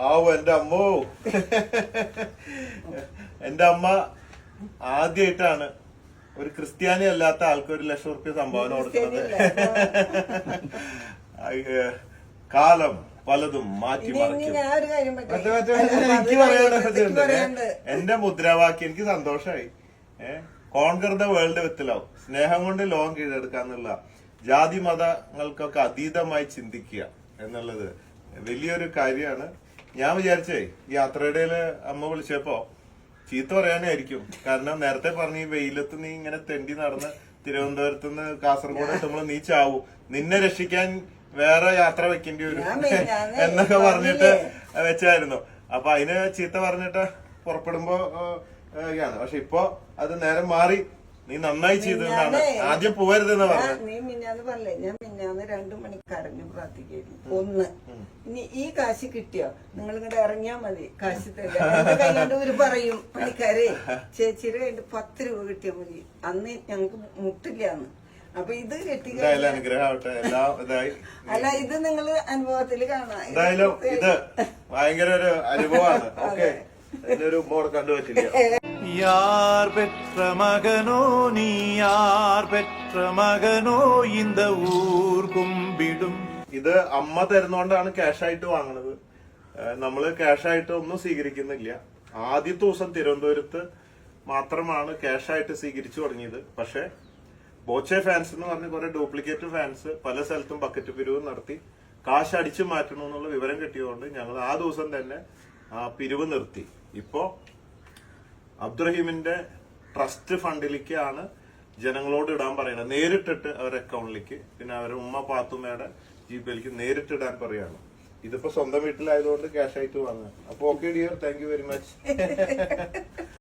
ആവോ എന്റെ അമ്മോ. എന്റെ അമ്മ ആദ്യമായിട്ടാണ് ഒരു ക്രിസ്ത്യാനി അല്ലാത്ത ആൾക്ക് 1,00,000 റുപ്യ സംഭാവന കൊടുക്കുന്നത്. കാലം പലതും മാറ്റി മറിക്കും. എനിക്ക് പറയാനുള്ളത് എന്റെ മുദ്രാവാക്യം എനിക്ക് സന്തോഷമായി. Conquer the world with love, സ്നേഹം കൊണ്ട് ലോകം കീഴടക്കാന്നുള്ള, ജാതി മതങ്ങൾക്കൊക്കെ അതീതമായി ചിന്തിക്കുക എന്നുള്ളത് വലിയൊരു കാര്യമാണ്. ഞാൻ വിചാരിച്ചേ ഈ യാത്രയുടെ അമ്മ വിളിച്ചപ്പോ ചീത്ത പറയാനായിരിക്കും. കാരണം നേരത്തെ പറഞ്ഞ ഈ വെയിലത്ത് നീ ഇങ്ങനെ തെണ്ടി നടന്ന് തിരുവനന്തപുരത്ത് നിന്ന് കാസർഗോഡ് എത്തുമ്പോൾ നീ ചാവൂ, നിന്നെ രക്ഷിക്കാൻ വേറെ യാത്ര വെക്കേണ്ടി വരും എന്നൊക്കെ പറഞ്ഞിട്ട് വെച്ചായിരുന്നു. അപ്പൊ അതിന് ചീത്ത പറഞ്ഞിട്ട് പുറപ്പെടുമ്പോ ാണ്. പക്ഷെ ഇപ്പൊ അത് നേരം മാറി, നീ നന്നായി ചെയ്തതാണ്. ആദ്യം പോവരുതെന്ന് പറഞ്ഞു. നീ മിന്നാന്ന് പറഞ്ഞേ, ഞാൻ മിന്നാന്ന് 2 മണിക്ക് കരഞ്ഞു പ്രാർത്ഥിക്കായിരുന്നു. ഒന്ന്, ഇനി ഈ കാശ് കിട്ടിയോ നിങ്ങൾ ഇങ്ങോട്ട് ഇറങ്ങിയാ മതി, കാശ് തരാം. ഒരു പറയും പണിക്കാരെ ചേച്ചിയുടെ കയ്യിൽ 10 രൂപ കിട്ടിയാ മതി, അന്ന് ഞങ്ങക്ക് മുട്ടില്ലാന്ന്. അപ്പൊ ഇത് കിട്ടി. അല്ല, ഇത് നിങ്ങള് അനുഭവത്തില് കാണാം. എന്തായാലും ഇത് ഭയങ്കര ഒരു അനുഭവമാണ്. ഓക്കെ, ഒരു മോഡ് കണ്ടുപറ്റില്ല. யார் பெற்ற மகனோ நீ, யார் பெற்ற மகனோ இந்த ஊர் കുമ്പിടും. ഇത് അമ്മ തരുന്നോണ്ടാണ് ക്യാഷായിട്ട് വാങ്ങണത്. നമ്മള് ക്യാഷായിട്ട് ഒന്നും സ്വീകരിക്കുന്നില്ല. ആദ്യത്തെ ദിവസം തിരുവനന്തപുരത്ത് മാത്രമാണ് ക്യാഷായിട്ട് സ്വീകരിച്ചു തുടങ്ങിയത്. പക്ഷെ ബോച്ചെ ഫാൻസ് എന്ന് പറഞ്ഞ കുറെ ഡ്യൂപ്ലിക്കേറ്റ് ഫാൻസ് പല സ്ഥലത്തും ബക്കറ്റ് പിരിവ് നടത്തി കാശ് അടിച്ചു മാറ്റണമെന്നുള്ള വിവരം കിട്ടിയതുകൊണ്ട് ഞങ്ങൾ ആ ദിവസം തന്നെ ആ പിരിവ് നിർത്തി. ഇപ്പോ അബ്ദുറഹീമിന്റെ ട്രസ്റ്റ് ഫണ്ടിലേക്കാണ് ജനങ്ങളോട് ഇടാൻ പറയുന്നത്. നേരിട്ടിട്ട് അവരുടെ അക്കൗണ്ടിലേക്ക്, പിന്നെ അവരുടെ ഉമ്മ പാത്തുമ്മയുടെ ജിപേയിലേക്ക് നേരിട്ട് ഇടാൻ പറയാണ്. ഇതിപ്പോ സ്വന്തം വീട്ടിലായതുകൊണ്ട് ക്യാഷ് ആയിട്ട് വാങ്ങുക. അപ്പൊ okay dear, thank you very much.